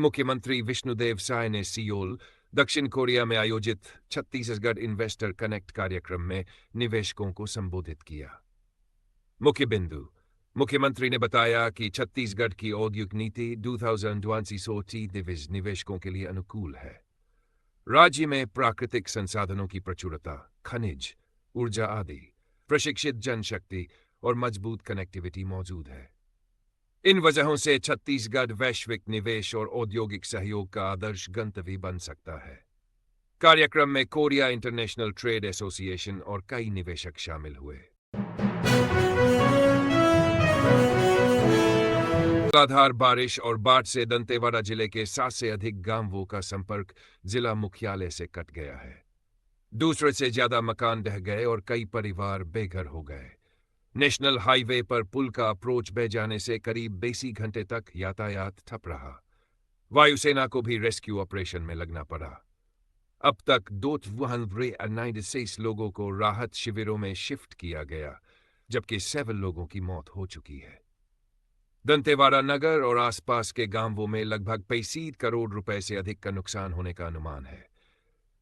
मुख्यमंत्री विष्णुदेव साय ने सियोल, दक्षिण कोरिया में आयोजित छत्तीसगढ़ इन्वेस्टर कनेक्ट कार्यक्रम में निवेशकों को संबोधित किया। मुख्य बिंदु: मुख्यमंत्री ने बताया कि छत्तीसगढ़ की औद्योगिक नीति 2024 निवेशकों के लिए अनुकूल है। राज्य में प्राकृतिक संसाधनों की प्रचुरता, खनिज, ऊर्जा आदि, प्रशिक्षित जनशक्ति और मजबूत कनेक्टिविटी मौजूद है। इन वजहों से छत्तीसगढ़ वैश्विक निवेश और औद्योगिक सहयोग का आदर्श गंतव्य बन सकता है। कार्यक्रम में कोरिया इंटरनेशनल ट्रेड एसोसिएशन और कई निवेशक शामिल हुए। मूसलाधार बारिश और बाढ़ से दंतेवाड़ा जिले के 7 से अधिक गांवों का संपर्क जिला मुख्यालय से कट गया है। दूसरे से ज्यादा मकान ढह गए और कई परिवार बेघर हो गए। नेशनल हाईवे पर पुल का अप्रोच बह जाने से करीब 20 घंटे तक यातायात ठप रहा। वायुसेना को भी रेस्क्यू ऑपरेशन में लगना पड़ा। अब तक 296 लोगों को राहत शिविरों में शिफ्ट किया गया, जबकि 7 लोगों की मौत हो चुकी है। दंतेवाड़ा नगर और आसपास के गांवों में लगभग 35 करोड़ रुपए से अधिक का नुकसान होने का अनुमान है।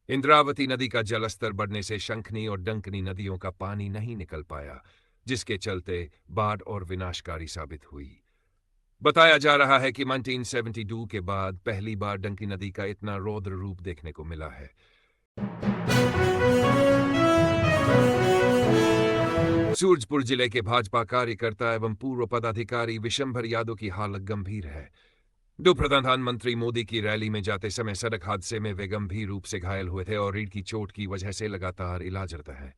इंद्रावती नदी का जलस्तर बढ़ने से शंखनी और डंकनी नदियों का पानी नहीं निकल पाया, जिसके चलते बाढ़ और विनाशकारी साबित हुई। बताया जा रहा है कि 1972 के बाद पहली बार डंकी नदी का इतना रौद्र रूप देखने को मिला है। सूरजपुर जिले के भाजपा कार्यकर्ता एवं पूर्व पदाधिकारी विशंभर यादव की हालत गंभीर है। प्रधानमंत्री मोदी की रैली में जाते समय सड़क हादसे में वे गंभीर रूप से घायल हुए थे और रीढ़ की चोट की वजह से लगातार इलाजरत हैं।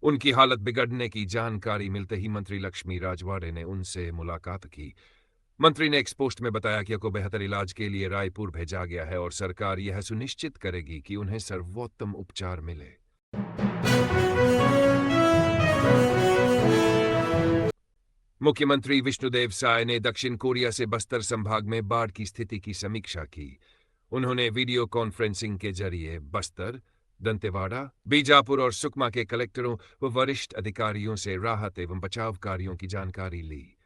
उनकी हालत बिगड़ने की जानकारी मिलते ही मंत्री लक्ष्मी राजवाड़े ने उनसे मुलाकात की। मंत्री ने एक्सपोस्ट में बताया कि उनको बेहतर इलाज के लिए रायपुर भेजा गया है और सरकार यह सुनिश्चित करेगी कि उन्हें सर्वोत्तम उपचार मिले। मुख्यमंत्री विष्णुदेव साय ने दक्षिण कोरिया से बस्तर संभाग में बाढ़ की स्थिति की समीक्षा की। उन्होंने वीडियो कॉन्फ्रेंसिंग के जरिए बस्तर, दंतेवाड़ा, बीजापुर और सुकमा के कलेक्टरों व वरिष्ठ अधिकारियों से राहत एवं बचाव कार्यों की जानकारी ली।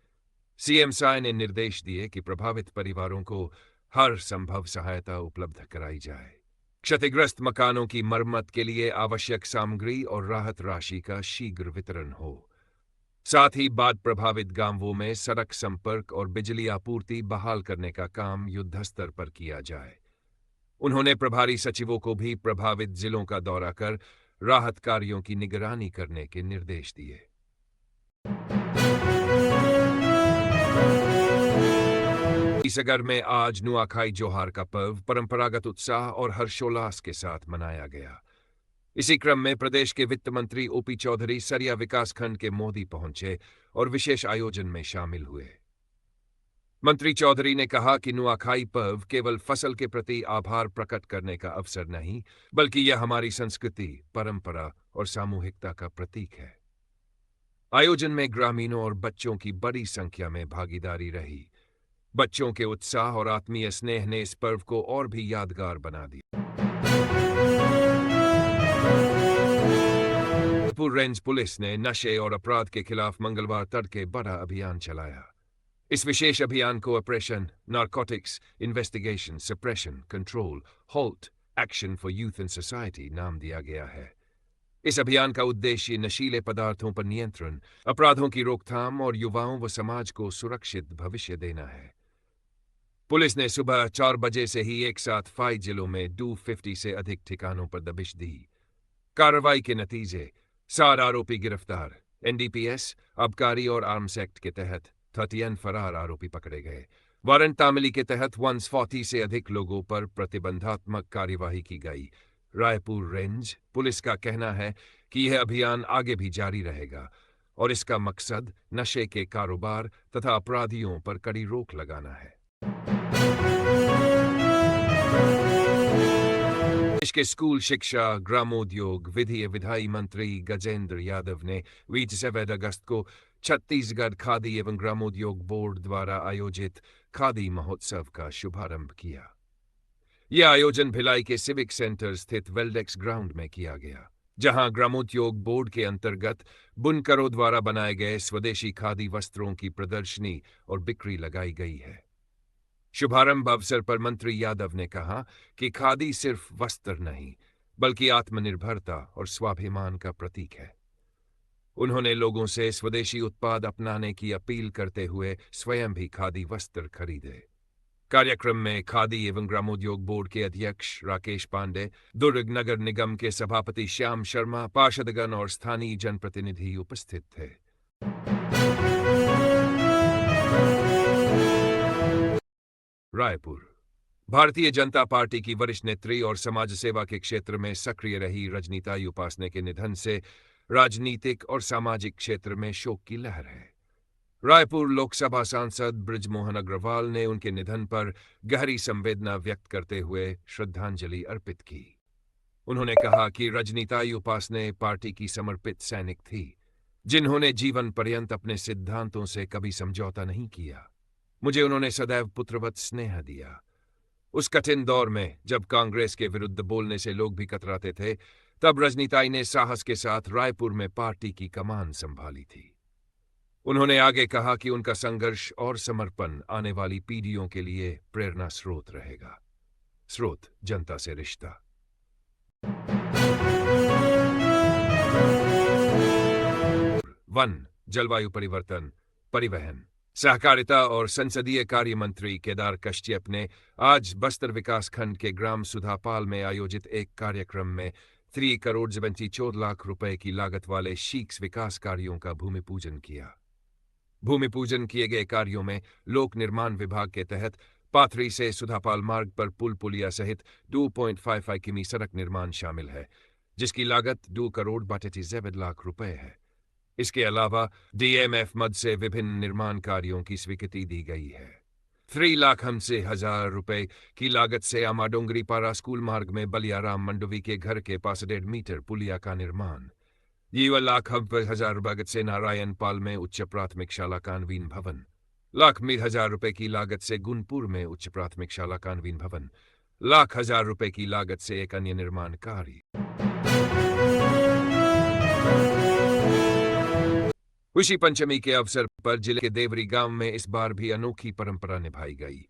सीएम साय ने निर्देश दिए कि प्रभावित परिवारों को हर संभव सहायता उपलब्ध कराई जाए। क्षतिग्रस्त मकानों की मरम्मत के लिए आवश्यक सामग्री और राहत राशि का शीघ्र वितरण हो। साथ ही बाढ़ प्रभावित गांवों में सड़क संपर्क और बिजली आपूर्ति बहाल करने का काम युद्धस्तर पर किया जाए। उन्होंने प्रभारी सचिवों को भी प्रभावित जिलों का दौरा कर राहत कार्यों की निगरानी करने के निर्देश दिए। छत्तीसगढ़ में आज नुआखाई जोहार का पर्व परंपरागत उत्साह और हर्षोल्लास के साथ मनाया गया। इसी क्रम में प्रदेश के वित्त मंत्री ओपी चौधरी सरिया विकासखंड के मोदी पहुंचे और विशेष आयोजन में शामिल हुए। मंत्री चौधरी ने कहा कि नुआखाई पर्व केवल फसल के प्रति आभार प्रकट करने का अवसर नहीं, बल्कि यह हमारी संस्कृति, परंपरा और सामूहिकता का प्रतीक है। आयोजन में ग्रामीणों और बच्चों की बड़ी संख्या में भागीदारी रही। बच्चों के उत्साह और आत्मीय स्नेह ने इस पर्व को और भी यादगार बना दिया। रायपुर रेंज पुलिस ने नशे और अपराध के खिलाफ मंगलवार तड़के बड़ा अभियान चलाया। इस विशेष अभियान को operation narcotics investigation suppression control halt action for youth and society नाम दिया गया है। इस अभियान का उद्देश्य नशीले पदार्थों पर नियंत्रण, अपराधों की रोकथाम और युवाओं व समाज को सुरक्षित भविष्य देना है। पुलिस ने सुबह 4 बजे से ही एक साथ 5 जिलों में 250 से अधिक ठिकानों पर दबिश दी। कार्रवाई के नतीजे 7 आरोपी गिरफ्तार, एनडीपीएस, आबकारी और आर्म्स एक्ट के तहत 31 फरार आरोपी पकड़े गए। वारंट तामिली के तहत 140 से अधिक लोगों पर प्रतिबंधात्मक कार्यवाही की गई। रायपुर रेंज पुलिस का कहना है कि यह अभियान आगे भी जारी रहेगा और इसका मकसद नशे के कारोबार तथा अपराधियों पर कड़ी रोक लगाना है। देश के स्कूल शिक्षा, ग्रामोद्योग, विधि विधायी मंत्री गजेंद्र यादव ने 27 अगस्त को छत्तीसगढ़ खादी एवं ग्रामोद्योग बोर्ड द्वारा आयोजित खादी महोत्सव का शुभारंभ किया। यह आयोजन भिलाई के सिविक सेंटर स्थित वेल्डेक्स ग्राउंड में किया गया, जहां ग्रामोद्योग बोर्ड के अंतर्गत बुनकरों द्वारा बनाए गए स्वदेशी खादी वस्त्रों की प्रदर्शनी और बिक्री लगाई गई है। शुभारंभ अवसर पर मंत्री यादव ने कहा कि खादी सिर्फ वस्त्र नहीं बल्कि आत्मनिर्भरता और स्वाभिमान का प्रतीक है। उन्होंने लोगों से स्वदेशी उत्पाद अपनाने की अपील करते हुए स्वयं भी खादी वस्त्र खरीदे। कार्यक्रम में खादी एवं ग्रामोद्योग बोर्ड के अध्यक्ष राकेश पांडे, दुर्ग नगर निगम के सभापति श्याम शर्मा, पार्षदगण और स्थानीय जनप्रतिनिधि उपस्थित थे। रायपुर। भारतीय जनता पार्टी की वरिष्ठ नेत्री और समाज सेवा के क्षेत्र में सक्रिय रही रजनीताई उपासने के निधन से राजनीतिक और सामाजिक क्षेत्र में शोक की लहर है। रायपुर लोकसभा सांसद बृजमोहन अग्रवाल ने उनके निधन पर गहरी संवेदना व्यक्त करते हुए श्रद्धांजलि अर्पित की। उन्होंने कहा कि रजनीताई उपासने पार्टी की समर्पित सैनिक थी, जिन्होंने जीवन पर्यंत अपने सिद्धांतों से कभी समझौता नहीं किया। मुझे उन्होंने सदैव पुत्रवत स्नेह दिया। उस कठिन दौर में जब कांग्रेस के विरुद्ध बोलने से लोग भी कतराते थे, तब रजनीताई ने साहस के साथ रायपुर में पार्टी की कमान संभाली थी। उन्होंने आगे कहा कि उनका संघर्ष और समर्पण आने वाली पीढ़ियों के लिए प्रेरणा स्रोत रहेगा। स्रोत जनता से रिश्ता। वन, जलवायु परिवर्तन, परिवहन, सहकारिता और संसदीय कार्य मंत्री केदार कश्यप ने आज बस्तर विकास खंड के ग्राम सुधापाल में आयोजित एक कार्यक्रम में 3 करोड़ 74 लाख रुपए की लागत वाले शीक्स विकास कार्यों का भूमि पूजन किया। भूमि पूजन किए गए कार्यों में लोक निर्माण विभाग के तहत पाथरी से सुधापाल मार्ग पर पुल पुलिया सहित 2.55 किमी सड़क निर्माण शामिल है, जिसकी लागत 2 करोड़ 47 लाख रुपए है। इसके अलावा डीएमएफ मद से विभिन्न निर्माण कार्यों की स्वीकृति दी गई है। 3,80,000 रुपए की लागत से आमाडोंगरी पारा स्कूल मार्ग में बलियाराम मंडवी के घर के पास 1.5 मीटर पुलिया का निर्माण। 1,90,000 लागत से नारायण पाल में उच्च प्राथमिक शाला कानवीन भवन। 1,00,000 रुपए की लागत से गुनपुर में उच्च प्राथमिक शाला कानवीन भवन। 1,00,000 रुपए की लागत से एक अन्य निर्माण कार्य। ऋषि पंचमी के अवसर पर जिले के देवरी गांव में इस बार भी अनोखी परंपरा निभाई गई।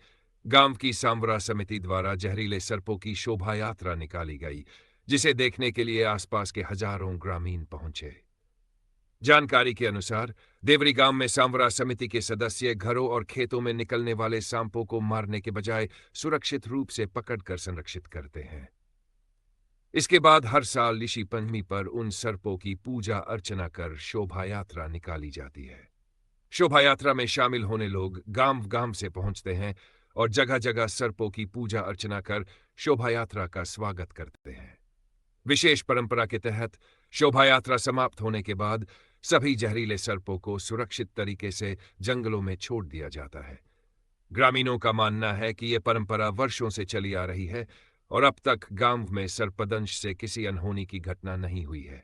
गांव की सांवरा समिति द्वारा जहरीले सर्पों की शोभा यात्रा निकाली गई, जिसे देखने के लिए आसपास के हजारों ग्रामीण पहुंचे। जानकारी के अनुसार देवरी गांव में सांवरा समिति के सदस्य घरों और खेतों में निकलने वाले सांपों को मारने के बजाय सुरक्षित रूप से पकड़कर संरक्षित करते हैं। इसके बाद हर साल ऋषि पंचमी पर उन सर्पों की पूजा अर्चना कर शोभा यात्रा निकाली जाती है। शोभा यात्रा में शामिल होने लोग गांव गांव से पहुंचते हैं और जगह जगह सर्पों की पूजा अर्चना कर शोभा यात्रा का स्वागत करते हैं। विशेष परंपरा के तहत शोभा यात्रा समाप्त होने के बाद सभी जहरीले सर्पों को सुरक्षित तरीके से जंगलों में छोड़ दिया जाता है। ग्रामीणों का मानना है कि यह परंपरा वर्षों से चली आ रही है और अब तक गांव में सर्पदंश से किसी अनहोनी की घटना नहीं हुई है।